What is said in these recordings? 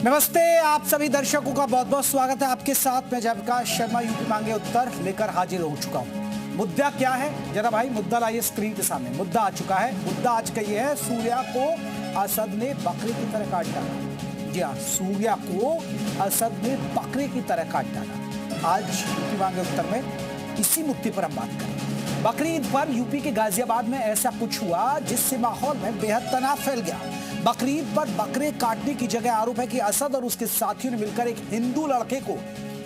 नमस्ते, आप सभी दर्शकों का बहुत बहुत स्वागत है। आपके साथ मैं जयप्रकाश शर्मा यूपी मांगे उत्तर लेकर हाजिर हो चुका हूं। मुद्दा क्या है जरा भाई, मुद्दा लाइए स्क्रीन के सामने। मुद्दा आ चुका है। मुद्दा आज का ये है, सूर्या को असद ने बकरे की तरह काट डाला। जी हाँ, सूर्या को असद ने बकरे की तरह काट डाला। आज यूपी मांगे उत्तर में इसी मुद्दे पर हम बात करें। बकरीद पर यूपी के गाजियाबाद में ऐसा कुछ हुआ जिससे माहौल में बेहद तनाव फैल गया। बकरीद पर बकरे काटने की जगह आरोप है कि असद और उसके साथियों ने मिलकर एक हिंदू लड़के को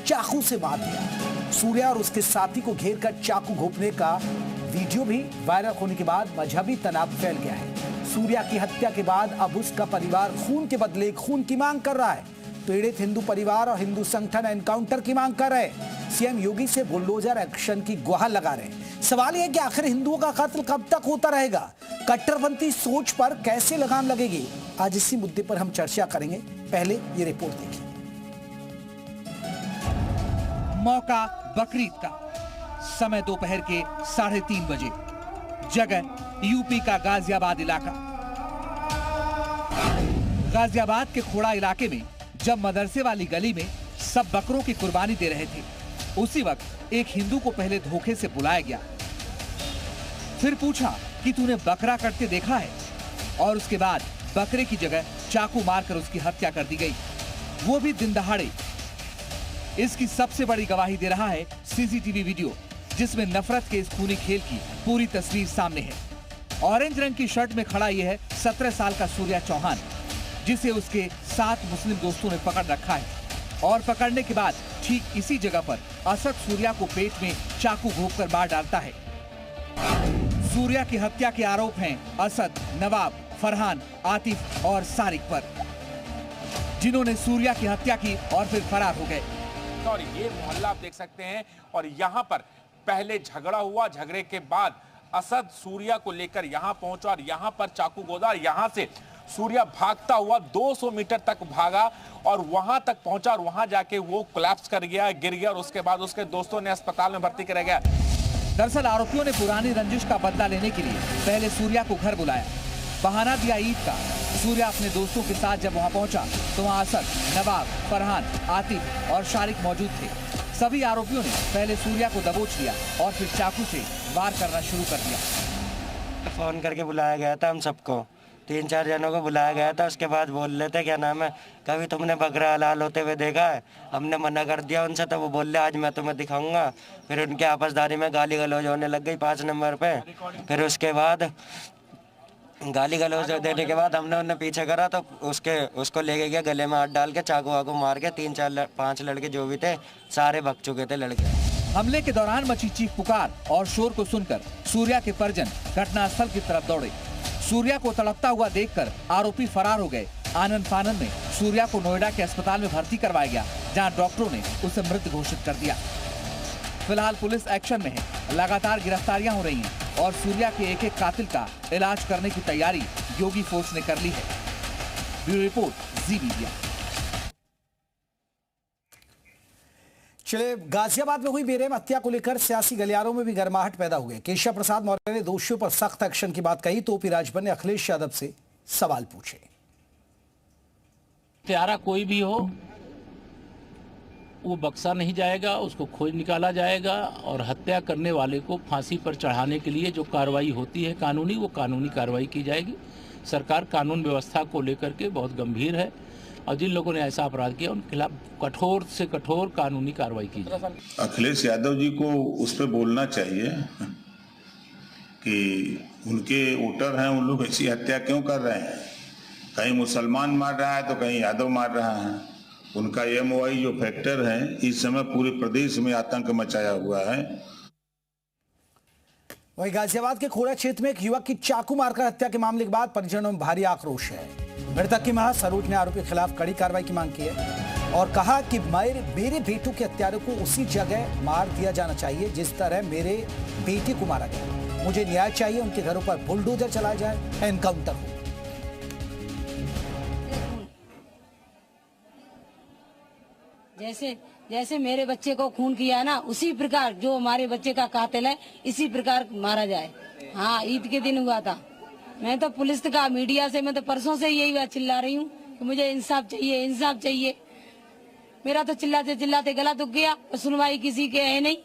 चाकू से मार दिया। सूर्या और उसके साथी को घेर कर चाकू घोंपने का वीडियो भी वायरल होने के बाद मजहबी तनाव फैल गया है। सूर्या की हत्या के बाद अब उसका परिवार खून के बदले खून की मांग कर रहा है। पीड़ित हिंदू परिवार और हिंदू संगठन एनकाउंटर की मांग कर रहे हैं। सीएम योगी से बुलडोजर एक्शन की गुहार लगा रहे हैं। सवाल यह है कि आखिर हिंदुओं का कत्ल कब तक होता रहेगा? कट्टरपंथी सोच पर कैसे लगाम लगेगी? आज इसी मुद्दे पर हम चर्चा करेंगे। पहले ये रिपोर्ट देखिए। मौका बकरीद का, समय दोपहर के 3:30 बजे, जगह यूपी का गाजियाबाद इलाका। गाजियाबाद के खोड़ा इलाके में जब मदरसे वाली गली में सब बकरों की कुर्बानी दे रहे थे, उसी वक्त एक हिंदू को पहले धोखे से बुलाया गया। फिर पूछा कि तूने बकरा कटते देखा है, और उसके बाद बकरे की जगह चाकू मारकर उसकी हत्या कर दी गई, वो भी दिन दहाड़े। इसकी सबसे बड़ी गवाही दे रहा है सीसीटीवी वीडियो, जिसमें नफरत के इस खूनी खेल की पूरी तस्वीर सामने है। ऑरेंज रंग की शर्ट में खड़ा यह है 17 साल का सूर्या चौहान, जिसे उसके 7 मुस्लिम दोस्तों ने पकड़ रखा है। और पकड़ने के बाद ठीक इसी जगह पर असद सूर्या को पेट में चाकू घोंपकर मार डालता है। सूर्या की हत्या के आरोप हैं असद, नवाब, फरहान, आतिफ और सारिक पर, जिन्होंने सूर्या की हत्या की और फिर फरार हो गए। और ये मोहल्ला आप देख सकते हैं, और यहाँ पर पहले झगड़ा हुआ, झगड़े के बाद असद सूर्या को लेकर यहाँ पहुंचा और यहाँ पर चाकू गोदा। यहाँ से सूर्या भागता हुआ 200 मीटर तक भागा और वहां तक पहुंचा और वहां जाके वो कोलैप्स कर गया, गिर गया, और उसके बाद उसके दोस्तों ने अस्पताल में भर्ती कराया गया। दरअसल आरोपियों ने पुरानी रंजिश का बदला लेने के लिए पहले सूर्या को घर बुलाया, बहाना दिया ईद का। सूर्या अपने दोस्तों के साथ जब वहां पहुंचा तो वहां असद, नवाब, फरहान, आतिफ और शारिक मौजूद थे। सभी आरोपियों ने पहले सूर्या को दबोच लिया और फिर चाकू से वार करना शुरू कर दिया। फोन करके बुलाया गया था, हम सबको 3-4 जनों को बुलाया गया था। उसके बाद बोल रहे थे क्या नाम है, कभी तुमने बकरा हलाल होते हुए देखा है? हमने मना कर दिया उनसे, तो वो बोल रहे आज मैं तुम्हें दिखाऊंगा। फिर उनके आपसदारी में गाली गलौज होने लग गई 5 नंबर पे। फिर उसके बाद गाली गलौज देने के बाद हमने उन्हें पीछे करा तो उसको लेके गया, गले में हाथ डाल के चाकू वाकू मार के 3-4-5 लड़के जो भी थे सारे भग चुके थे लड़के। हमले के दौरान मची चीख पुकार और शोर को सुनकर सूर्या के परिजन घटनास्थल की तरफ दौड़े। सूर्या को तड़पता हुआ देखकर आरोपी फरार हो गए। आनंद फानन में सूर्या को नोएडा के अस्पताल में भर्ती करवाया गया, जहां डॉक्टरों ने उसे मृत घोषित कर दिया। फिलहाल पुलिस एक्शन में है, लगातार गिरफ्तारियां हो रही हैं और सूर्या के एक कातिल का इलाज करने की तैयारी योगी फोर्स ने कर ली है। ब्यूरो रिपोर्ट, जी मीडिया। चले, गाजियाबाद में हुई बेरहम हत्या को लेकर सियासी गलियारों में भी गर्माहट पैदा हो गई। केशव प्रसाद मौर्य ने दोषियों पर सख्त एक्शन की बात कही तो ओपी राजभर ने अखिलेश यादव से सवाल पूछे। हत्यारा कोई भी हो, वो बक्सा नहीं जाएगा, उसको खोज निकाला जाएगा और हत्या करने वाले को फांसी पर चढ़ाने के लिए जो कार्रवाई होती है कानूनी, वो कानूनी कार्रवाई की जाएगी। सरकार कानून व्यवस्था को लेकर के बहुत गंभीर है और जिन लोगों ने ऐसा अपराध किया उनके खिलाफ कठोर से कठोर कानूनी कार्रवाई की जाए। अखिलेश यादव जी को उस पर बोलना चाहिए कि उनके वोटर हैं, उन लोग ऐसी हत्या क्यों कर रहे हैं? कहीं मुसलमान मार रहा है तो कहीं यादव मार रहा है। उनका MOI जो फैक्टर है, इस समय पूरे प्रदेश में आतंक मचाया हुआ है। वहीं गाजियाबाद के खोड़ा क्षेत्र में एक युवक की चाकू मारकर हत्या के मामले के बाद परिजनों में भारी आक्रोश है। मृतक की मां सरोज ने आरोपी के खिलाफ कड़ी कार्रवाई की मांग की है और कहा कि मेरे बेटों के हत्यारों को उसी जगह मार दिया जाना चाहिए जिस तरह मेरे बेटे को मारा गया। मुझे न्याय चाहिए, उनके घरों पर बुलडोजर चलाया जाए, एनकाउंटर हो। जैसे मेरे बच्चे को खून किया ना, उसी प्रकार जो हमारे बच्चे का कातिल है इसी प्रकार मारा जाए। हाँ, ईद के दिन हुआ था। मैं तो पुलिस का, मीडिया से मैं तो परसों से यही बात चिल्ला रही हूँ कि मुझे इंसाफ चाहिए, इंसाफ चाहिए। मेरा तो चिल्लाते चिल्लाते गला दुख गया, सुनवाई किसी के है नहीं।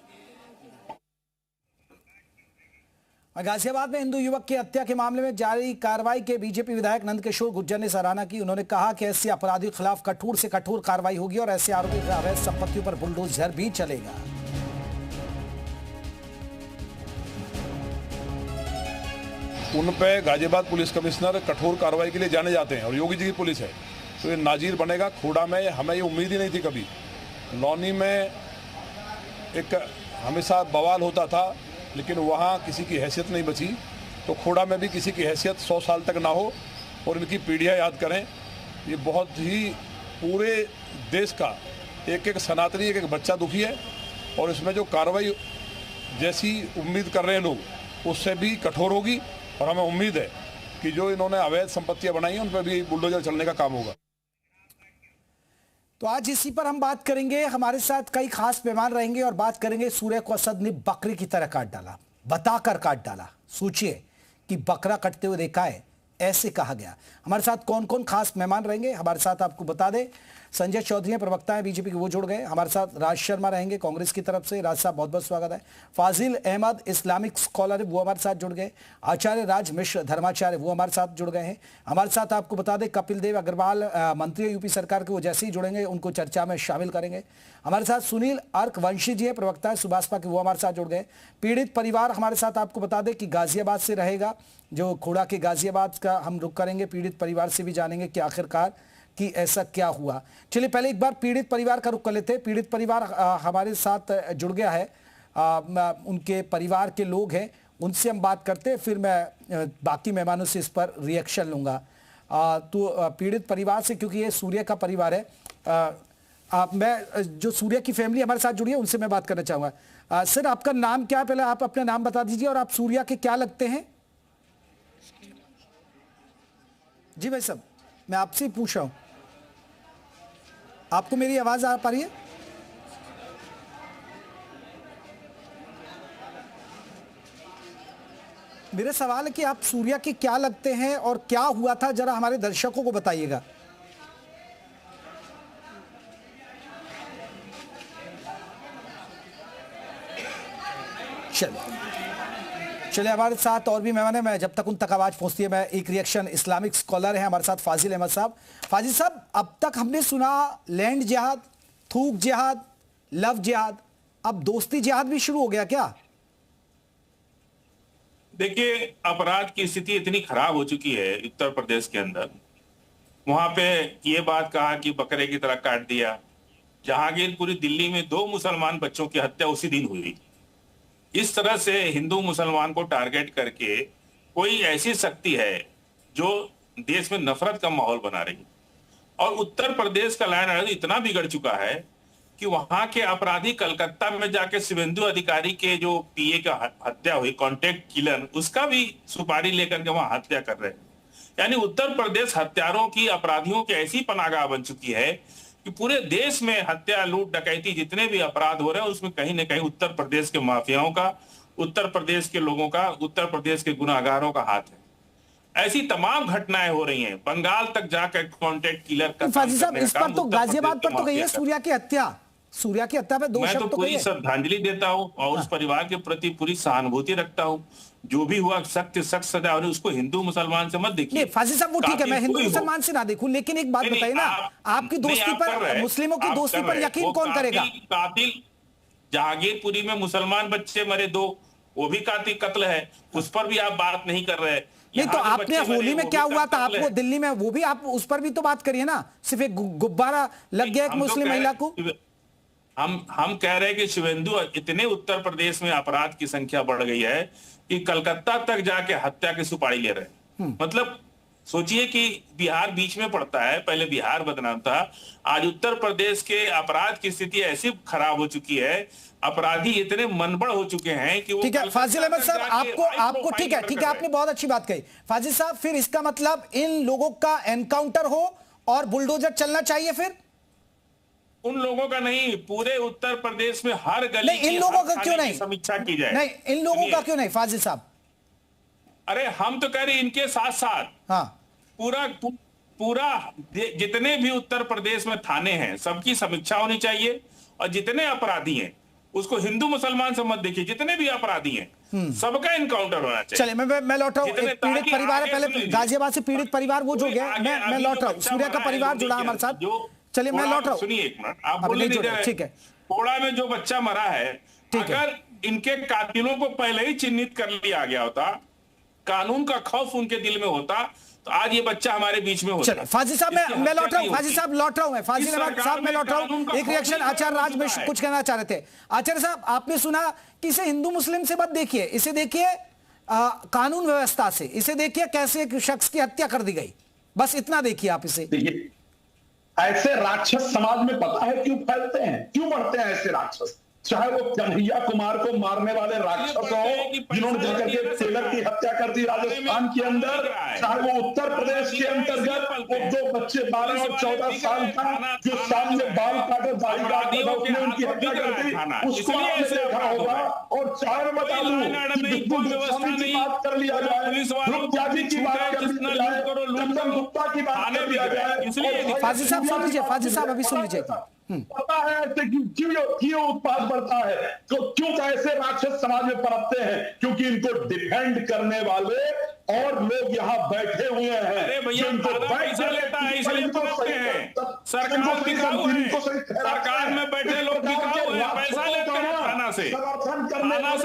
गाजियाबाद में हिंदू युवक की हत्या के मामले में जारी कार्रवाई के बीजेपी विधायक नंदकिशोर गुर्जर ने सराहना की। उन्होंने कहा कि ऐसे अपराधियों के खिलाफ कठोर से कठोर कार्रवाई होगी और ऐसे आरोपियों के अवैध संपत्तियों पर बुलडोजर भी चलेगा। उन पे गाजियाबाद पुलिस कमिश्नर कठोर कार्रवाई के लिए जाने जाते हैं और योगी जी की पुलिस है, तो ये नाजीर बनेगा। खोड़ा में हमें ये उम्मीद ही नहीं थी कभी। लौनी में एक हमेशा बवाल होता था, लेकिन वहाँ किसी की हैसियत नहीं बची, तो खोड़ा में भी किसी की हैसियत 100 साल तक ना हो और इनकी पीढ़ियाँ याद करें। ये बहुत ही पूरे देश का एक एक सनातनी, एक एक बच्चा दुखी है और इसमें जो कार्रवाई जैसी उम्मीद कर रहे हैं लोग, उससे भी कठोर होगी। और हमें उम्मीद है कि जो इन्होंने अवैध संपत्तियां बनाई हैं उन पर भी बुलडोजर चलने का काम होगा। तो आज इसी पर हम बात करेंगे। हमारे साथ कई खास मेहमान रहेंगे और बात करेंगे सूर्य को असद ने बकरे की तरह काट डाला, बताकर काट डाला। सोचिए कि बकरा कटते हुए देखा है, ऐसे कहा गया। हमारे साथ कौन कौन खास मेहमान रहेंगे हमारे साथ आपको बता दें। संजय चौधरी प्रवक्ता है बीजेपी के, वो जुड़ गए। हमारे साथ राज शर्मा रहेंगे कांग्रेस की तरफ से। राज साहब बहुत बहुत स्वागत है। फाजिल अहमद इस्लामिक स्कॉलर है, वो हमारे साथ जुड़ गए। आचार्य राज मिश्र धर्माचार्य, वो हमारे साथ जुड़ गए हैं। हमारे साथ आपको बता दें कपिल देव अग्रवाल मंत्री यूपी सरकार के, वो जैसे ही जुड़ेंगे उनको चर्चा में शामिल करेंगे। हमारे साथ सुनील अर्कवंशी जी है, प्रवक्ता है सुभाषपा के, वो हमारे साथ जुड़ गए। पीड़ित परिवार हमारे साथ आपको बता दें कि गाजियाबाद से रहेगा, जो खोड़ा के गाजियाबाद का हम रुख करेंगे। पीड़ित परिवार से भी जानेंगे कि आखिरकार कि ऐसा क्या हुआ। चलिए पहले एक बार पीड़ित परिवार का रुख कर लेते हैं। पीड़ित परिवार हमारे साथ जुड़ गया है, उनके परिवार के लोग हैं, उनसे हम बात करते हैं, फिर मैं बाकी मेहमानों से इस पर रिएक्शन लूंगा। तो पीड़ित परिवार से, क्योंकि ये सूर्य का परिवार है, मैं जो सूर्य की फैमिली हमारे साथ जुड़ी है उनसे मैं बात करना चाहूँगा। सर आपका नाम क्या है, पहले आप अपना नाम बता दीजिए और आप सूर्य के क्या लगते हैं? जी भाई साहब, मैं आपसे पूछ रहा हूँ, आपको मेरी आवाज आ पा रही है? मेरा सवाल है कि आप सूर्य के क्या लगते हैं और क्या हुआ था, जरा हमारे दर्शकों को बताइएगा। चलिए हमारे साथ और भी मेहमान है, मैं जब तक उन तक आवाज पहुंचती है मैं एक रिएक्शन। इस्लामिक स्कॉलर है हमारे साथ फाजिल अहमद साहब। फाजिल साहब, अब तक हमने सुना लैंड जिहाद, थूक जिहाद, लव जिहाद, अब दोस्ती जिहाद भी शुरू हो गया क्या? देखिए, अपराध की स्थिति इतनी खराब हो चुकी है उत्तर प्रदेश के अंदर। वहां पे ये बात कहा कि बकरे की तरह काट दिया। जहांगीरपुरी दिल्ली में 2 मुसलमान बच्चों की हत्या उसी दिन हुई। इस तरह से हिंदू मुसलमान को टारगेट करके कोई ऐसी शक्ति है जो देश में नफरत का माहौल बना रही है। और उत्तर प्रदेश का लैंड ऑर्डर इतना बिगड़ चुका है कि वहां के अपराधी कलकत्ता में जाके शुभेंदु अधिकारी के जो पीए का हत्या हुई, कॉन्टेक्ट किलर, उसका भी सुपारी लेकर के वहां हत्या कर रहे हैं। यानी उत्तर प्रदेश हत्यारों की, अपराधियों की ऐसी पनाहगाह बन चुकी है कि पूरे देश में हत्या, लूट, डकैती, जितने भी अपराध हो रहे हैं उसमें कहीं ना कहीं उत्तर प्रदेश के माफियाओं का, उत्तर प्रदेश के लोगों का, उत्तर प्रदेश के गुनाहगारों का हाथ है। ऐसी तमाम घटनाएं हो रही हैं। बंगाल तक जाकर कॉन्टेक्ट किलर का फाजिल साहब, इस पर तो गाजियाबाद पर तो कही है सूर्य की हत्या, सूर्य की हत्या पे 2 शब्द तो पूरी श्रद्धांजलि देता हूं और उस परिवार के प्रति पूरी सहानुभूति रखता हूं। जो भी हुआ सख्त सजा, और उसको हिंदू मुसलमान से मत देखिए। नहीं फाजिल साहब, वो ठीक है, मैं हिंदू मुसलमान से ना देखूं, लेकिन एक बात बताइए ना, आपकी दोस्ती पर, मुस्लिमों की दोस्ती पर यकीन कौन करेगा? कातिल जहांगीरपुरी में मुसलमान बच्चे मरे 2, वो भी कातिल कत्ल है, उस पर भी आप बात नहीं कर रहे। नहीं तो आपने होली में क्या हुआ था, आपको दिल्ली में, वो भी आप उस पर भी तो बात करिए ना। सिर्फ एक गुब्बारा लग गया एक मुस्लिम महिला को। हम कह रहे हैं कि शुभेंदु, इतने उत्तर प्रदेश में अपराध की संख्या बढ़ गई है कि कलकत्ता तक जाके हत्या की सुपारी ले रहे हैं। मतलब सोचिए कि बिहार बीच में पड़ता है, पहले बिहार बदनाम था, आज उत्तर प्रदेश के अपराध की स्थिति ऐसी खराब हो चुकी है, अपराधी इतने मनबड़ हो चुके हैं कि वो। ठीक है फाजिल अहमद साहब, आपको ठीक है, आपने बहुत अच्छी बात कही। फाजिल साहब, फिर इसका मतलब इन लोगों का एनकाउंटर हो और बुलडोजर चलना चाहिए? फिर उन लोगों का नहीं, पूरे उत्तर प्रदेश में हर गली नहीं, इन लोगों का क्यों नहीं समीक्षा की जाए? नहीं, इन लोगों का क्यों नहीं फाजिल साहब? अरे हम तो कह रहे इनके साथ साथ हाँ, पूरा जितने भी उत्तर प्रदेश में थाने हैं सबकी समीक्षा होनी चाहिए, और जितने अपराधी हैं उसको हिंदू मुसलमान से मत देखिए, जितने भी अपराधी हैं सबका इनकाउंटर होना चाहिए। चलिए मैं लौट रहा हूँ। पीड़ित परिवार है, पहले गाजियाबाद से पीड़ित परिवार वो जुड़ गया, मैं लौट रहा हूँ। सूर्या का परिवार जुड़ा हमारे साथ। चलिए मैं लौट रहा हूँ। सुनिए एक मिनट, आप बोल नहीं रहे। ठीक है, कोड़ा में जो बच्चा मरा है, अगर इनके कातिलों को पहले ही चिन्हित कर लिया गया होता, कानून का खौफ उनके दिल में होता, तो आज ये बच्चा हमारे बीच में होता। चलिए फाजिल साहब मैं लौट रहा हूँ। फाजिल साहब लौट रहा हूँ। फाजिल साहब मैं लौट रहा हूँ। एक रिएक्शन आचार्य राज में कुछ कहना चाह रहे थे। आचार्य साहब आपने सुना कि इसे हिंदू मुस्लिम से मत देखिए, इसे देखिए कानून व्यवस्था से, इसे देखिए कैसे एक शख्स की हत्या कर दी गई, बस इतना देखिए आप इसे। देखिए ऐसे राक्षस समाज में पता है क्यों फैलते हैं, क्यों बढ़ते हैं ऐसे राक्षस, चाहे वो कन्हैया कुमार को मारने वाले राक्षस हो जिन्होंने जाकर के टेलर की हत्या कर दी राजस्थान के अंदर, चाहे वो उत्तर प्रदेश के अंतर्गत वो दो बच्चे 12 और 14 साल का जो सामने बाल काटे दाढ़ी काटे उसने उनकी हत्या कर दी, उसको आपने देखा होगा। और चाहे मैं बता दूं कि बिल्कुल गोस्वामी की बात कर लिया जाए, ध्रुव त्यागी की बात कर लिया जाए, कंचन गुप्ता की बात कर लिया जाए। फाजिल साहब सुन लीजिए, फाजिल साहब अभी सुन लीजिए। पता है ऐसे क्यों उत्पाद बढ़ता है, तो क्यों ऐसे राक्षस समाज में पनपते हैं, क्योंकि इनको डिफेंड करने वाले और लोग यहाँ बैठे हुए हैं। अरे भैया पैसा लेता है इसलिए पनपते हैं। सरकार बिकाऊ है, सरकार में बैठे लोग बिकाऊ है, पैसा लेते हैं थाना से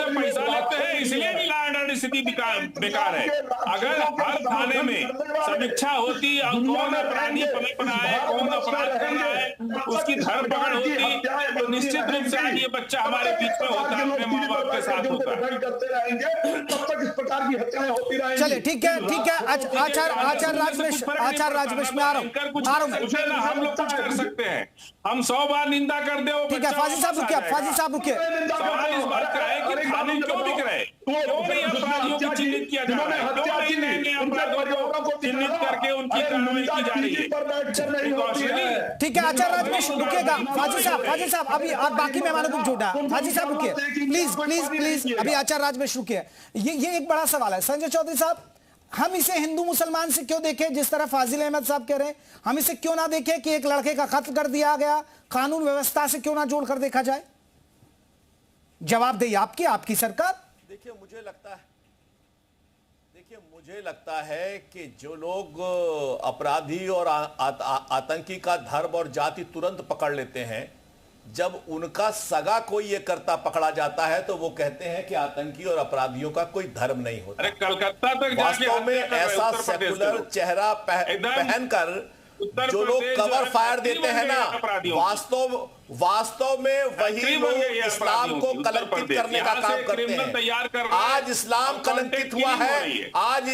पैसा लेते हैं, इसलिए लॉ एंड ऑर्डर स्थिति बेकार है। अगर हर थाने में समीक्षा होती और कौन अपराधी पनप रहा है, कौन अपराध कर रहा है, उसकी धरपकड़ होती, तो निश्चित रूप से आज ये बच्चा हमारे बीच में होता, अपने माँ बाप के साथ होता। करते रहेंगे तब तक इस प्रकार की हत्याएं होती रहेंगी। ठीक है आचार्य राजमेश में आ रहा हूं। हम लोग कुछ कर सकते हैं, हम 100 बार निंदा कर दे। ठीक है फाजिल साहब रुकिए। सवाल इस बात का है कि कानून क्यों दिख रहे, क्यों नहीं अपराधियों को चिन्हित किया जा रहा है, क्यों नहीं अपराधियों को चिन्हित करके उनकी कार्रवाई की जा रही है। ठीक है आचार्य राजमेश रुकिएगा। फाजिल साहब अभी और बाकी मेहमानों को जोड़ा। फाजिल साहब रुकिए प्लीज अभी आचार्य राजमेश रुकिए। ये एक बड़ा सवाल है। संजय चौधरी साहब, हम इसे हिंदू मुसलमान से क्यों देखें, जिस तरह फाजिल अहमद साहब कह रहे हैं, हम इसे क्यों ना देखें कि एक लड़के का कत्ल कर दिया गया, कानून व्यवस्था से क्यों ना जोड़कर देखा जाए? जवाब दे आपकी सरकार। देखिए मुझे लगता है कि जो लोग अपराधी और आतंकी का धर्म और जाति तुरंत पकड़ लेते हैं, जब उनका सगा कोई ये करता पकड़ा जाता है तो वो कहते हैं कि आतंकी और अपराधियों का कोई धर्म नहीं होता। अरे कलकत्ता तक वास्तव में ऐसा सेकुलर चेहरा पहनकर जो लोग कवर फायर देते हैं ना, वास्तव में वही लोग इस्लाम को कलंकित करने का काम करते हैं। आज इस्लाम कलंकित हुआ है, आज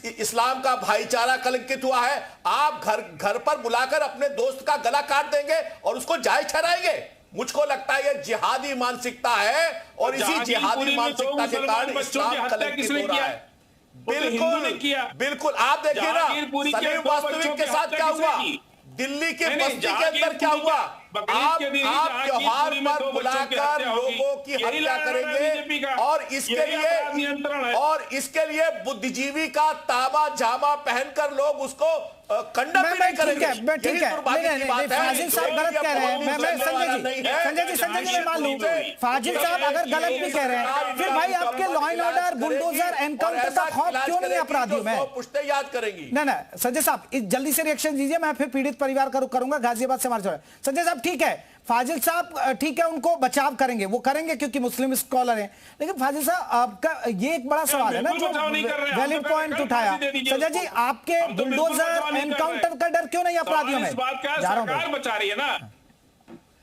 इस्लाम का भाईचारा कलंकित हुआ है। आप घर पर बुलाकर अपने दोस्त का गला काट देंगे और उसको जायज ठहराएंगे। मुझको लगता है ये जिहादी मानसिकता है और इसी जिहादी मानसिकता के कारण इस्लाम कलंकित हो रहा है। बिल्कुल आप देखिए ना, सलीम वास्तविक के साथ क्या हुआ, दिल्ली के बस्ती के अंदर क्या हुआ। आप त्योहार पर बुलाकर लोगों की हत्या करेंगे और इसके लिए बुद्धिजीवी का ताबा जामा पहनकर लोग उसको कंडम नहीं करेंगे। ठीक है फाजिल साहब गलत कह रहे हैं। मैं संजय जी मैं मान लूं फाजिल साहब अगर गलत भी कह रहे हैं, फिर भाई आपके law and order bulldozer encounter का खौफ क्यों नहीं अपराधियों में? पुश्ते याद करेंगी। नहीं संजय साहब जल्दी से रिएक्शन दीजिए, मैं फिर पीड़ित परिवार का रुख करूंगा। गाजियाबाद से हमारे संजय साहब ठीक है, फाजिल साहब ठीक है, उनको बचाव करेंगे, वो करेंगे क्योंकि मुस्लिम स्कॉलर हैं। लेकिन फाजिल साहब आपका ये एक बड़ा सवाल है ना जो वैलिड पॉइंट उठाया। संजय जी आपके बुलडोजर एनकाउंटर का डर क्यों नहीं अपराधियों में? सरकार बचा रही है ना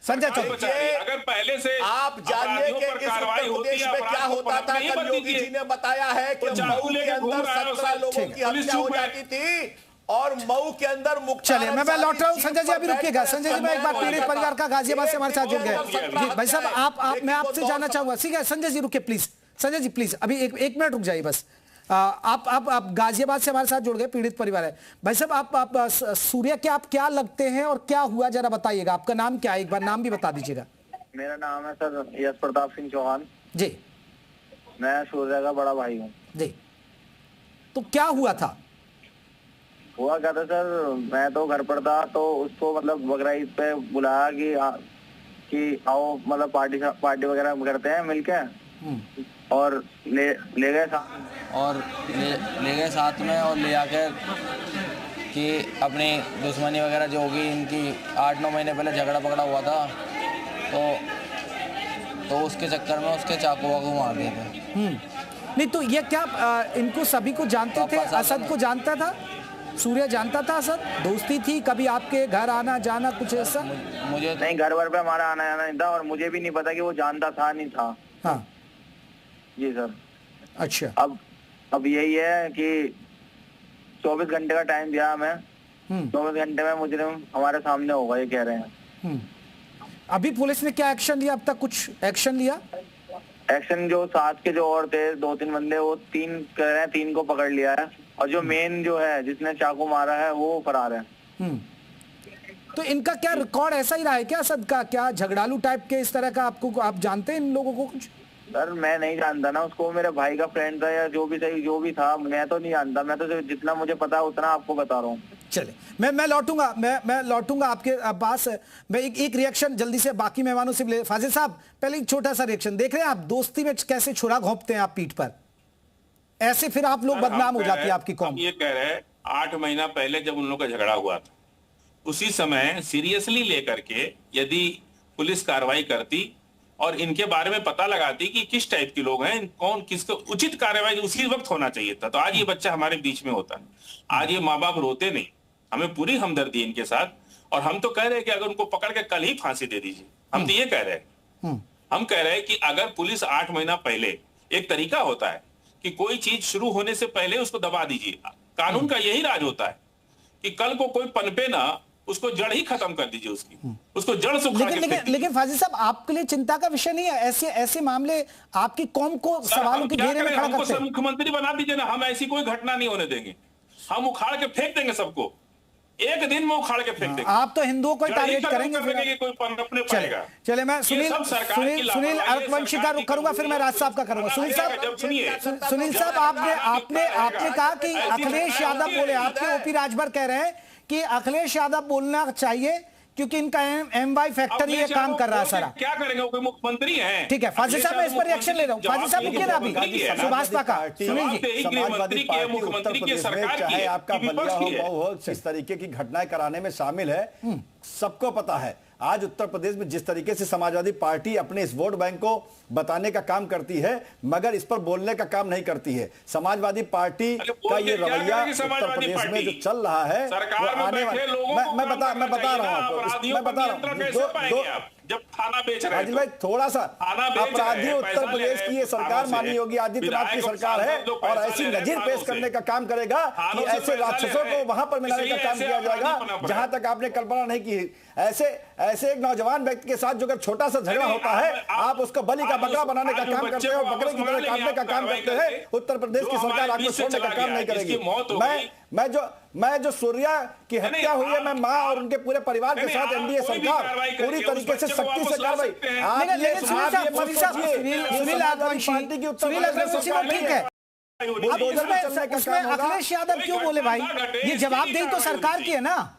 संजय चौधरी। अगर पहले से आप जानिए कि उत्तर प्रदेश में क्या होता था। कल योगी जी ने बताया है कि मऊ के अंदर 17 लोगों की हत्या हो जाती थी और मऊ के अंदर चलिए मैं लौट रहा हूं। संजय जी अभी रुकिएगा। संजय जी मैं एक बार पीड़ित परिवार का गाजियाबाद से हमारे साथ जुड़ गए। भाई साहब मैं आपसे जानना चाहूंगा। ठीक है संजय जी रुकिए प्लीज। संजय जी प्लीज अभी एक मिनट रुक जाइए बस। आप गाजियाबाद से हमारे साथ जुड़ गए, पीड़ित परिवार है। भाई साहब आप सूर्या के आप क्या लगते हैं और क्या हुआ जरा बताइएगा। आपका नाम क्या है, एक बार नाम भी बता दीजिएगा। मेरा नाम है सर यश प्रताप सिंह चौहान जी। मैं सूर्या का बड़ा भाई हूँ जी। तो क्या हुआ था? हुआ क्या था सर, मैं तो घर पर था, तो उसको मतलब बकरा ईद पे बुलाया कि आओ मतलब पार्टी वगैरह करते हैं मिलके, और ले गए साथ में और ले आकर कि अपनी दुश्मनी वगैरह जो होगी इनकी 8-9 महीने पहले झगड़ा पकड़ा हुआ था, तो उसके चक्कर में उसके चाकू वाकू मार दिए थे। नहीं तो ये क्या इनको सभी को जानते थे? असद को जानता था? सूर्या जानता था असद? दोस्ती थी? कभी आपके घर आना जाना कुछ ऐसा? मुझे नहीं, घर वर पे हमारा आना जाना नहीं था, और मुझे भी नहीं पता कि वो जानता था नहीं था। हाँ जी सर। अच्छा, अब यही है कि 24 घंटे का टाइम दिया हमें, 24 घंटे में मुजरिम हमारे सामने होगा, ये कह रहे हैं। अभी पुलिस ने क्या एक्शन लिया? अब तक कुछ एक्शन लिया? एक्शन जो साथ के जो और थे 2-3 बंदे, वो 3 कह रहे हैं, 3 को पकड़ लिया है, और जो मेन जो है जिसने चाकू मारा है वो फरार है। तो इनका क्या रिकॉर्ड ऐसा ही रहा है क्या असद का? क्या झगड़ालू टाइप के इस तरह का? आप जानते हैं इन लोगों को कुछ? सर मैं नहीं जानता ना उसको, मेरे भाई का फ्रेंड था या जो भी था, मैं तो नहीं जानता। मैं तो जितना मुझे पता है उतना आपको बता रहा हूँ। चले, मैं लौटूंगा आपके पास। मैं एक रिएक्शन जल्दी से बाकी मेहमानों से ले। फाजिल साहब, पहले एक छोटा सा रिएक्शन। देख रहे हैं आप दोस्ती में कैसे छुरा घोंपते हैं आप पीठ पर, ऐसे फिर आप लोग बदनाम हो जाती है आपकी कौम। ये कह रहे हैं 8 महीना पहले जब उन लोगों का झगड़ा हुआ था, उसी समय सीरियसली लेकर के यदि पुलिस कार्रवाई करती और इनके बारे में पता लगाती कि किस टाइप के लोग हैं, कौन किसको उचित कार्रवाई उसी वक्त होना चाहिए था, तो आज ये बच्चा हमारे बीच में होता है। आज ये माँ बाप रोते नहीं। हमें पूरी हमदर्दी इनके साथ, और हम तो कह रहे हैं कि अगर उनको पकड़ के कल ही फांसी दे दीजिए। हम तो ये कह रहे हैं, हम कह रहे हैं कि अगर पुलिस 8 महीना पहले, एक तरीका होता है कि कोई चीज शुरू होने से पहले उसको दबा दीजिए। कानून का यही राज होता है कि कल को कोई पनपे ना, उसको जड़ ही खत्म कर दीजिए, उसको जड़ से उखाड़ के। लेकिन फाजिल साहब, आपके लिए चिंता का विषय नहीं है ऐसे मामले? आपकी कौम को सवालों के घेरे में खड़ा करते हैं। मुख्यमंत्री बना दीजिए ना, हम ऐसी कोई घटना नहीं होने देंगे। हम उखाड़ के फेंक देंगे सबको, एक दिन में उखाड़ के फेंक देंगे। आप तो हिंदुओं को टारगेट करेंगे फिर। चले, मैं सुनील अर्कवंशी का रुख करूंगा, फिर मैं राज साहब का करूंगा। सुनील साहब, आपने कहा कि अखिलेश यादव बोले, आपके ओपी राजभर कह रहे हैं कि अखिलेश यादव बोलना चाहिए क्योंकि इनका MY फैक्ट्री ये काम कर रहा है सारा। क्या करेंगे, वो कोई मुख्यमंत्री हैं? ठीक है फाजिल साहब, मैं इस पर रिएक्शन ले रहा हूँ। फाजिल साहब रुकिए ना अभी, सुभाषपा का सुनील जी। समाजवादी पार्टी उत्तर प्रदेश में चाहे आपका बलिया हो, मऊ हो, इस तरीके की घटनाएं कराने में शामिल है। सबको पता है आज उत्तर प्रदेश में जिस तरीके से समाजवादी पार्टी अपने इस वोट बैंक को बताने का काम करती है, मगर इस पर बोलने का काम नहीं करती है। समाजवादी पार्टी का ये रवैया उत्तर प्रदेश में जो चल रहा है, वो आने वाले, मैं बता रहा हूँ जब थाना बेच रहे हैं, भाई थोड़ा सा अपराधी उत्तर प्रदेश की ये सरकार मानी योगी आदित्यनाथ की सरकार है, और ऐसी नजीर पेश करने का काम करेगा कि ऐसे राक्षसों को वहां पर मिलाने का काम किया जाएगा जहां तक आपने कल्पना नहीं की। ऐसे एक नौजवान व्यक्ति के साथ जो अगर छोटा सा झगड़ा होता है, आप उसको बली का बकरा बनाने का काम करते हैं और बकरे की तरह काटने का काम करते हैं। उत्तर प्रदेश की सरकार आपको छोड़ने का काम नहीं करेगी। मैं जो सूर्या की हत्या हुई है, मैं मां और उनके पूरे परिवार के साथ एनडीए सरकार पूरी तरीके से सख्ती से कार्रवाई। अखिलेश यादव क्यों बोले भाई? ये जवाबदेही तो सरकार की है ना।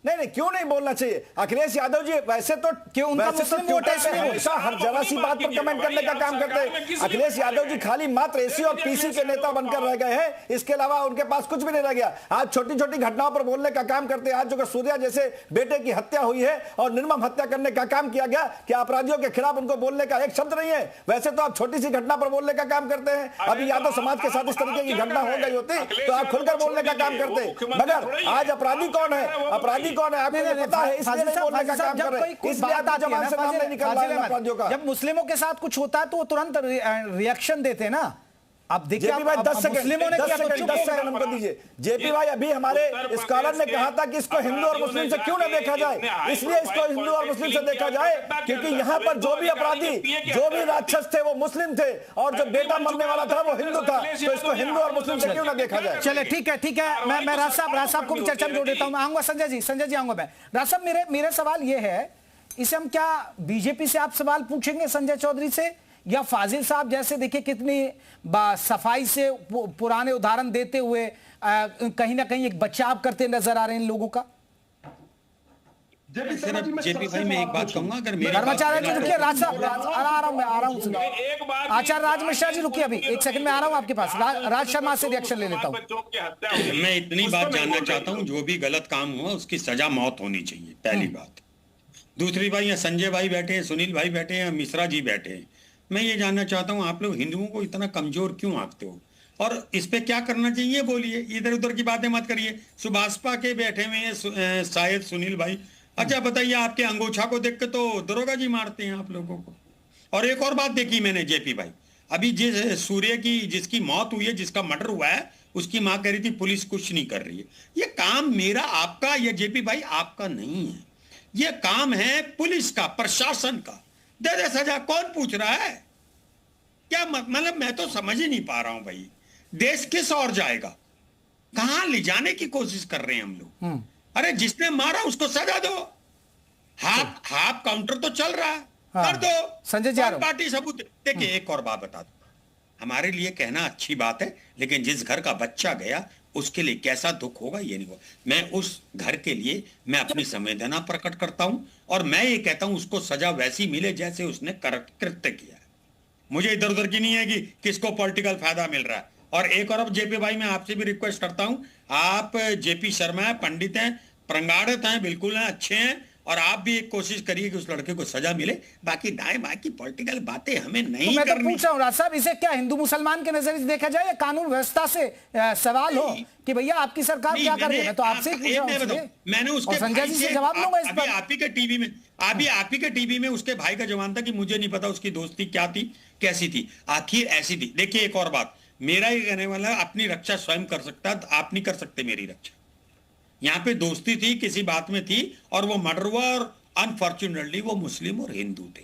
नहीं, क्यों नहीं बोलना चाहिए? अखिलेश यादव जी वैसे तो क्यों उनका मुस्लिम वोट है, हमेशा हर जरा सी बात पर कमेंट करने का काम करते हैं। अखिलेश यादव जी खाली मात्र एसी और पीसी के नेता बनकर रह गए हैं, इसके अलावा उनके पास कुछ भी नहीं रह गया। आज छोटी छोटी घटनाओं पर बोलने का काम करते हैं। आज जो सूर्या जैसे बेटे की हत्या हुई है और निर्मम हत्या करने का काम किया गया, क्या अपराधियों के खिलाफ उनको बोलने का एक शब्द नहीं है? वैसे तो आप छोटी सी घटना पर बोलने का काम करते हैं। अभी यादव समाज के साथ इस तरीके की घटना हो गई होती तो आप खुलकर बोलने का काम करते, मगर आज अपराधी कौन है? अपराधी कौन है आपको पता है, इसलिए नहीं बोलने का काम कर रहे हैं। इसलिए आप जवान से नाम नहीं निकल रहा है अपराधियों का। जब मुस्लिमों के साथ कुछ होता है तो वो तुरंत रिएक्शन देते हैं ना। अब देखिए जेपी भाई 10 सेकंड हमको दीजिए। जेपी भाई, अभी हमारे स्कॉलर ने कहा था कि इसको हिंदू और मुस्लिम से क्यों ना देखा जाए, इसलिए इसको हिंदू और मुस्लिम से देखा जाए क्योंकि यहाँ पर जो भी अपराधी, जो भी राक्षस थे वो मुस्लिम थे और जो बेटा मरने वाला था वो हिंदू था, तो इसको हिंदू और मुस्लिम से क्यों ना देखा जाए? चले ठीक है। मैं राज साहब को भी चर्चा में जोड़ देता हूँ। मैं आऊंगा संजय जी आऊंगा मैं। राज साहब, मेरा सवाल ये है, इसे हम क्या बीजेपी से आप सवाल पूछेंगे संजय चौधरी से, या फाजिल साहब जैसे देखिए कितनी सफाई से पुराने उदाहरण देते हुए कहीं ना कहीं एक बचाव करते नजर आ रहे हैं इन लोगों का? जेपी भाई मैं एक बात कहूंगा, अगर मेरे कर्मचारी जी रुकिए, राज साहब आ रहा हूं आचार्य राज मिश्रा जी रुकिए, अभी एक सेकंड में आ रहा हूं आपके पास। राज शर्मा से रिएक्शन ले लेता हूं। मैं इतनी बात जानना चाहता हूं, जो भी गलत काम हुआ उसकी सजा मौत होनी चाहिए, पहली बात। दूसरी बात, यहाँ संजय भाई बैठे हैं, सुनील भाई बैठे हैं, मिश्रा जी बैठे हैं, मैं ये जानना चाहता हूँ आप लोग हिंदुओं को इतना कमजोर क्यों आंकते हो, और इस पे क्या करना चाहिए बोलिए, इधर उधर की बातें मत करिए। सुभाषपा के बैठे हुए हैं शायद सुनील भाई, अच्छा बताइए, आपके अंगोछा को देख के तो दरोगा जी मारते हैं आप लोगों को। और एक और बात देखी मैंने जेपी भाई, अभी जिस सूर्य की जिसकी मौत हुई है, जिसका मर्डर हुआ है, उसकी मां कह रही थी पुलिस कुछ नहीं कर रही है। ये काम मेरा आपका या जेपी भाई आपका नहीं है, ये काम है पुलिस का, प्रशासन का। दे दे सजा, कौन पूछ रहा है? क्या मतलब मैं तो समझ ही नहीं पा रहा हूं भाई, देश किस ओर जाएगा, कहां ले जाने की कोशिश कर रहे हैं हम लोग। अरे जिसने मारा उसको सजा दो, हाफ काउंटर तो चल रहा है, कर दो। संजय जी पार्टी सबूत। देखिए एक और बात बता दो, हमारे लिए कहना अच्छी बात है, लेकिन जिस घर का बच्चा गया उसके लिए कैसा दुख होगा ये नहीं होगा। मैं उस घर के लिए मैं अपनी संवेदना प्रकट करता हूं, और मैं ये कहता हूं उसको सजा वैसी मिले जैसे उसने कृत्य किया है। मुझे इधर उधर की नहीं है कि किसको पॉलिटिकल फायदा मिल रहा है। और एक और अब जेपी भाई मैं आपसे भी रिक्वेस्ट करता हूं, आप जेपी शर्मा है, पंडित हैं, प्रंगाड़ित हैं, बिल्कुल हैं, अच्छे हैं, और आप भी एक कोशिश करिए कि उस लड़के को सजा मिले। बाकी दाएं बाएं की पॉलिटिकल बातें हमें नहीं मैं करनी। तो पूछ रहा हूं राज साहब, इसे क्या हिंदू मुसलमान के नजरिए से देखा जाए या कानून व्यवस्था से सवाल हो कि भैया आपकी सरकार क्या कर रही है? मैं तो आपसे पूछ रहा हूं। मैंने उसके संजय जी से जवाब लूंगा इस पर। आप ही के टीवी में उसके भाई का जवाब था कि मुझे नहीं पता उसकी दोस्ती क्या थी, कैसी थी, आखिर ऐसी थी। देखिए एक और बात, मेरा ये कहने वाला अपनी रक्षा स्वयं कर सकता है, आप नहीं कर सकते मेरी रक्षा। यहाँ पे दोस्ती थी, किसी बात में थी, और वो मर्डर हुआ, और अनफॉर्चुनेटली वो मुस्लिम और हिंदू थे।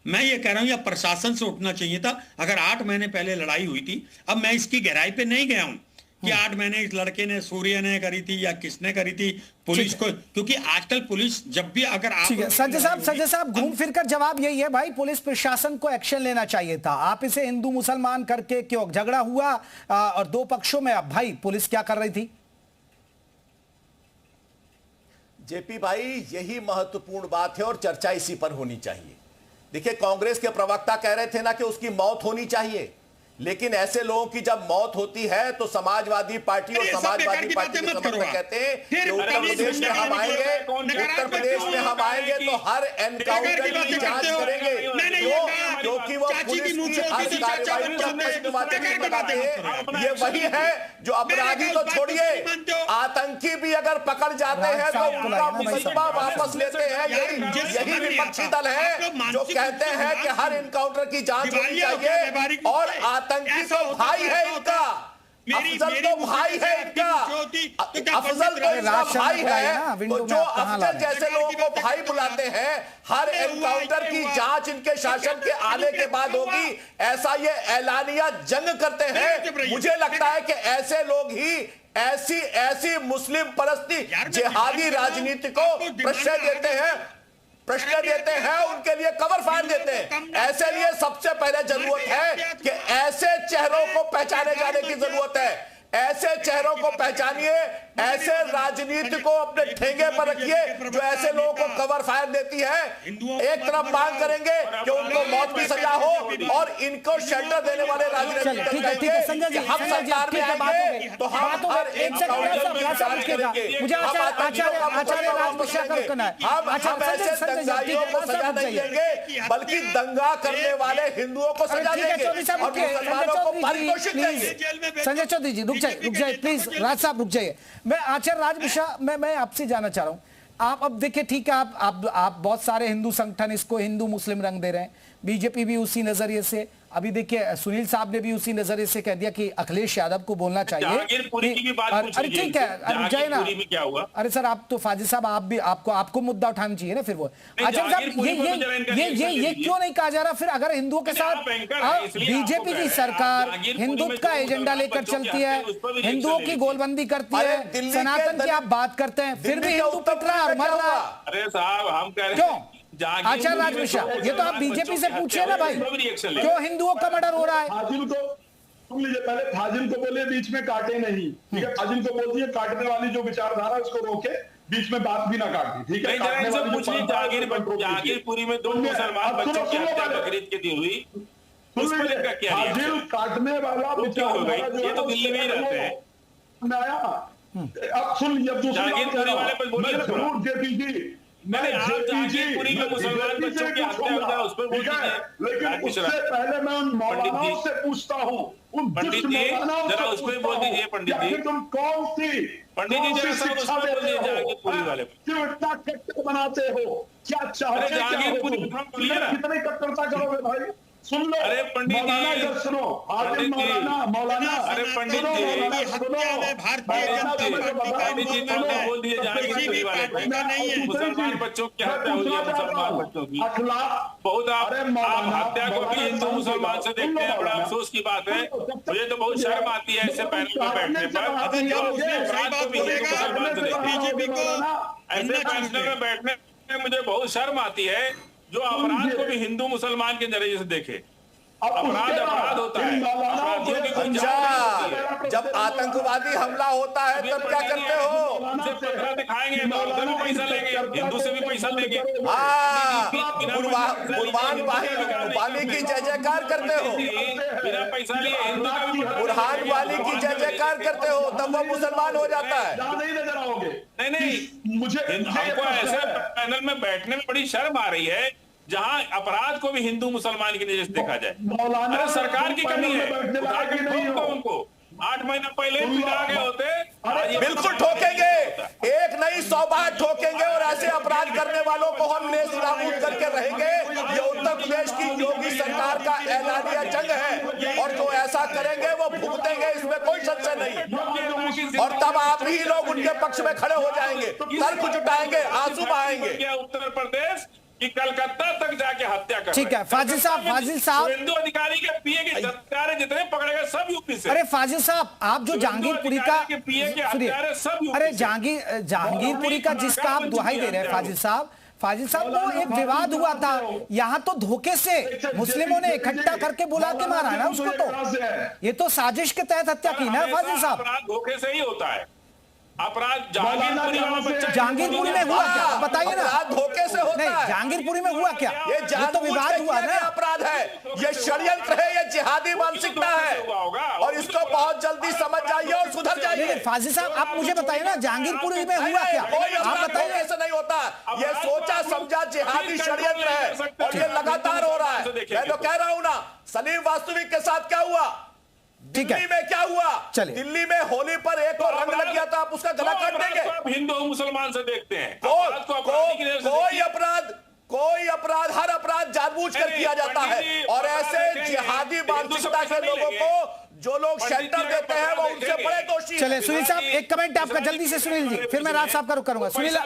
मैं ये कह रहा हूं, या प्रशासन से उठना चाहिए था। अगर 8 महीने पहले लड़ाई हुई थी, अब मैं इसकी गहराई पे नहीं गया हूं कि 8 महीने इस लड़के ने, सूर्य ने करी थी या किसने करी थी पुलिस को, क्योंकि आजकल पुलिस जब भी अगर आप संजय साहब घूम फिर कर जवाब यही है भाई, पुलिस प्रशासन को एक्शन लेना चाहिए था। आप इसे हिंदू मुसलमान करके क्यों झगड़ा हुआ और 2 पक्षों में, अब भाई पुलिस क्या कर रही थी? जेपी भाई यही महत्वपूर्ण बात है और चर्चा इसी पर होनी चाहिए। देखिए कांग्रेस के प्रवक्ता कह रहे थे ना कि उसकी मौत होनी चाहिए, लेकिन ऐसे लोगों की जब मौत होती है तो समाजवादी पार्टी और समाजवादी पार्टी के समर्थक कहते हैं कि उत्तर प्रदेश में हम आएंगे, उत्तर प्रदेश में हम आएंगे तो हर एनकाउंटर की जांच करेंगे, क्योंकि वो पुलिस की हर कार्रवाई पर प्रश्नवाची लगाते हैं। ये वही है जो अपराधी तो छोड़िए, आतंकी भी अगर पकड़ जाते हैं तो उनका मुकदमा वापस लेते हैं। यही विपक्षी दल है जो कहते हैं कि हर एनकाउंटर की जांच होनी चाहिए, और आतंकी तो भाई है इनका, अफजल तो भाई है इनका, अफजल तो इनका भाई है। तो जो अफजल जैसे लोगों को भाई बुलाते हैं, हर एनकाउंटर की जांच इनके शासन के आने के बाद होगी, ऐसा ये ऐलानिया जंग करते हैं। मुझे लगता है कि ऐसे लोग ही ऐसी मुस्लिम परस्ती जिहादी राजनीति को प्रश्रय देते हैं, उनके लिए कवर फायर देते हैं। ऐसे लिए सबसे पहले जरूरत है कि ऐसे चेहरों को पहचाने जाने की जरूरत है। ऐसे चेहरों को पहचानिए, ऐसे राजनीति को अपने ठेंगे पर रखिए जो ऐसे लोगों को कवर फायर देती है। एक तरफ मांग करेंगे कि उनको मौत की सजा हो, और इनको शेल्टर देने वाले राजनीतिक हम सरकार में आएंगे तो हम ऐसे दंगाइयों को सजा नहीं देंगे, बल्कि दंगा करने वाले हिंदुओं को सजा देंगे और मुसलमानों को पारितोषिक देंगे। संजय चौधरी जी रुक जाइए प्लीज, राज साहब रुक जाइए। मैं आचार्य राज मिश्रा, मैं आपसे जानना चाह रहा हूं, आप अब देखिए ठीक है, आप बहुत सारे हिंदू संगठन इसको हिंदू मुस्लिम रंग दे रहे हैं, बीजेपी भी उसी नजरिए से, अभी देखिए सुनील साहब ने भी उसी नजरिए से कह दिया कि अखिलेश यादव को बोलना चाहिए। अरे ठीक है, जाए ना, अरे सर आप तो फाजिल साहब, आप भी आपको मुद्दा उठाना चाहिए ना फिर वो। अच्छा साहब ये क्यों नहीं कहा जा रहा फिर, अगर हिंदुओं के साथ बीजेपी की सरकार हिंदुत्व का एजेंडा लेकर चलती है, हिंदुओं की गोलबंदी करती है, सनातन की आप बात करते हैं, फिर भी हिंदू पिट रहा है और मर रहा है। अरे साहब हम कह रहे क्यों आचार्य राज मिश्रा, ये तो आप बीजेपी से पूछिए ना भाई, क्यों हिंदुओं का मर्डर हो रहा है? फाजिल को सुन लीजिए, पहले फाजिल को बोले बीच में काटे नहीं, ठीक है? फाजिल को बोल दिए काटने वाली जो विचारधारा उसको रोके, बीच में बात भी ना काटी, ठीक है? जहांगीरपुरी में 2 मुसलमान बच्चों की हत्या बकरीद के दिन हुई, उस पर इनका क्या फाजिल काटने वाला विचारधारा जो ये तो दिल्ली में ही रहते हैं। अब सुन लीजिए, जहांगीरपुरी वाले पर बोलिए ना, जरूर जेपी जी, मैंने आप जहांगीरपुरी में मुसलमान बच्चों की हत्या हुआ है उस पर बोल दीजिए। लेकिन उससे पहले मैं उन मौलानाओं से पूछता हूँ, उन पंडित जी जरा उस पर बोल दीजिए। पंडित जी, तुम कौन सी पंडित जी जरा सब उस पर बोल दीजिए जहांगीरपुरी वाले पर। क्यों इतना कट्टर बनाते हो? क्या चाहते हो? जहांगीरपुरी में हम बोलिए ना, कितनी कट्टरता करोगे भाई? सुन लो, अरे पंडित जी सुनो, आदिम मौलाना, अरे पंडित जी, बोल दिए जहांगीरपुरी वाले पर मुसलमान बच्चों की हत्या हुई है, मुसलमान बच्चों की बहुत आप हत्या को भी हिंदू मुसलमान से देखते हैं, बड़ा अफसोस की बात है। मुझे तो बहुत शर्म आती है ऐसे पैनल में बैठने पर, ऐसे पैनल में बैठने में मुझे बहुत शर्म आती है जो अपराध को भी हिंदू मुसलमान के नजरिए से देखे। अपराध होता है, अपराधियों की कोई अच्छा, जब आतंकवादी हमला होता है तब क्या करते हो? उनसे पत्थर दिखाएंगे तो उधर भी पैसा लेंगे, हिंदू से भी पैसा लेंगे। बुरहान वाली की जय जयकार करते हो, बिना पैसा लिए हिंदू का भी बुरहान वाली की जय जयकार करते हो, तब वो मुसलमान हो जाता है। नहीं, मुझे हमको ऐसे पैनल में बैठने में बड़ी शर्म आ रही है जहां अपराध को भी हिंदू मुसलमान की नजर से देखा जाए। अरे सरकार की कमी है, उनको 8 महीना पहले पिटा गए होते। बिल्कुल ठोकेंगे, एक नहीं 100 बार ठोकेंगे और ऐसे अपराध करने वालों को हम नेस्त नाबूद करके रहेंगे। ये उत्तर प्रदेश की योगी सरकार का ऐलानिया जंग है और जो ऐसा करेंगे वो भुगतेंगे, इसमें कोई संशय नहीं। और तब आप ही लोग उनके पक्ष में खड़े हो जाएंगे, तर्क जुटाएंगे, आंसू बहाएंगे। उत्तर प्रदेश कि कलकत्ता तक जाके हत्या कर, ठीक है फाजिल साहब, हिंदू अधिकारी के पीए के हत्यारे जितने पकड़े गए सब यूपी से। अरे फाजिल साहब, आप जो जहांगीरपुरी का सुनिए, अरे जहांगीरपुरी का जिसका आप दुहाई दे रहे हैं फाजिल साहब, वो एक विवाद हुआ था यहाँ तो धोखे से मुस्लिमों ने इकट्ठा करके बुला के मारा है ना उसको, तो ये तो साजिश के तहत हत्या की ना फाजिल साहब। धोखे से ही होता है अपराध। जहांगीरपुरी में हुआ क्या बताइए ना? धोखे से होता है। जहांगीरपुरी में हुआ क्या? ये तो विवाद हुआ ना, अपराध है, ये षड्यंत्र है, ये जिहादी मानसिकता है और इसको बहुत जल्दी समझ जाइए और सुधर जाइए। फाजिल साहब आप मुझे बताइए ना, जहांगीरपुरी में हुआ क्या? आप बताइए। ऐसा नहीं होता, ये सोचा समझा जिहादी षड्यंत्र है और ये लगातार हो रहा है। मैं तो कह रहा हूँ ना, सलीम वास्तविक के साथ क्या हुआ, दिल्ली में क्या हुआ? चलिए, दिल्ली में होली पर एक और रंग लग गया था, आप उसका गला काट देंगे। हिंदू मुसलमान से देखते हैं कोई अपराध हर अपराध जानबूझ कर किया जाता है और ऐसे जिहादी मानसिकता के लोगों को जो लोग शेल्टर देते हैं वो उनसे बड़े दोषी। चले सुनील साहब एक कमेंट आपका जल्दी से सुनील जी, फिर मैं राज साहब का रुख करूंगा। सुनील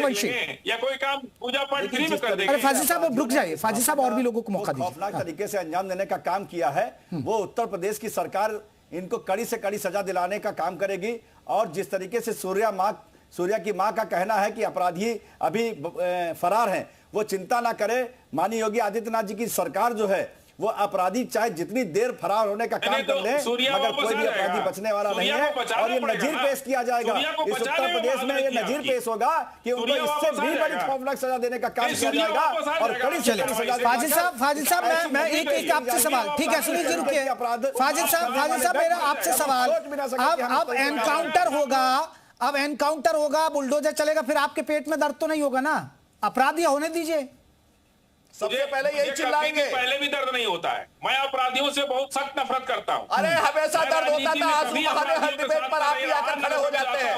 वंशी या कोई काम पूजा पाठ फ्री में कर देंगे। अरे फाजिल साहब अब रुक जाइए, फाजिल साहब और भी लोगों को मौका दीजिए। खौफनाक तरीके से अंजाम देने का काम किया है वो उत्तर प्रदेश की सरकार इनको कड़ी से कड़ी सजा दिलाने का काम करेगी। और जिस तरीके से सूर्या की मां का कहना है कि अपराधी अभी फरार हैं, वो चिंता ना करे। माननीय योगी आदित्यनाथ जी की सरकार जो है वो अपराधी चाहे जितनी देर फरार होने का काम कर ले, मगर कोई भी अपराधी बचने वाला नहीं है। और ये नजीर पेश किया जाएगा इस उत्तर प्रदेश में, ये नजीर पेश होगा कि उनको इससे भी बड़ी खौफनाक सजा देने का काम किया जाएगा और कड़ी से कड़ी सजा। फाजिल साहब मैं एक आपसे सवाल, ठीक है सुनील जी रुकिए। फाजिल साहब मेरा आपसे सवाल, अब एनकाउंटर होगा, बुलडोजर चलेगा, फिर आपके पेट में दर्द तो नहीं होगा ना? अपराधी होने दीजिए, सबसे पहले यही चिल्लाएंगे। पहले भी दर्द नहीं होता है, मैं अपराधियों से बहुत सख्त नफरत करता हूं। अरे हमेशा दर्द होता था, आंसू बहाने हर डिबेट पर आप ही आकर खड़े हो जाते हैं।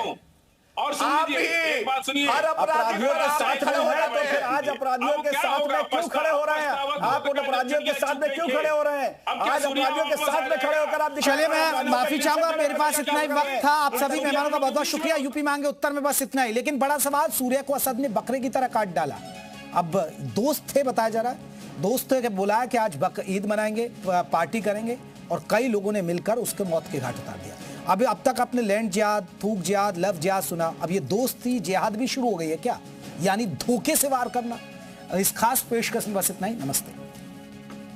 और आप ही बात सुनिए, हर अपराधियों के साथ खड़े हो जाते हैं। आज अपराधियों के साथ में क्यों खड़े हो रहे हैं? आप उन अपराधियों के साथ में क्यों खड़े हो रहे हैं? आज अपराधियों के साथ में खड़े होकर आप चलिए मैं माफी चाहूंगा, मेरे पास इतना ही वक्त था। आप सभी मेहमानों का बहुत बहुत शुक्रिया। यूपी मांगे उत्तर में बस इतना ही, लेकिन बड़ा सवाल, सूर्या को असद ने बकरे की तरह काट डाला। अब दोस्त थे बताया जा रहा है, दोस्त के बुलाया कि आज ईद मनाएंगे, पार्टी करेंगे, और कई लोगों ने मिलकर उसके मौत के घाट उतार दिया। अब तक आपने लैंड जिहाद, थूक जिहाद, लव जिहाद सुना, अब ये दोस्ती जिहाद भी शुरू हो गई है क्या? यानी धोखे से वार करना। इस खास पेशकश में बस इतना ही। नमस्ते।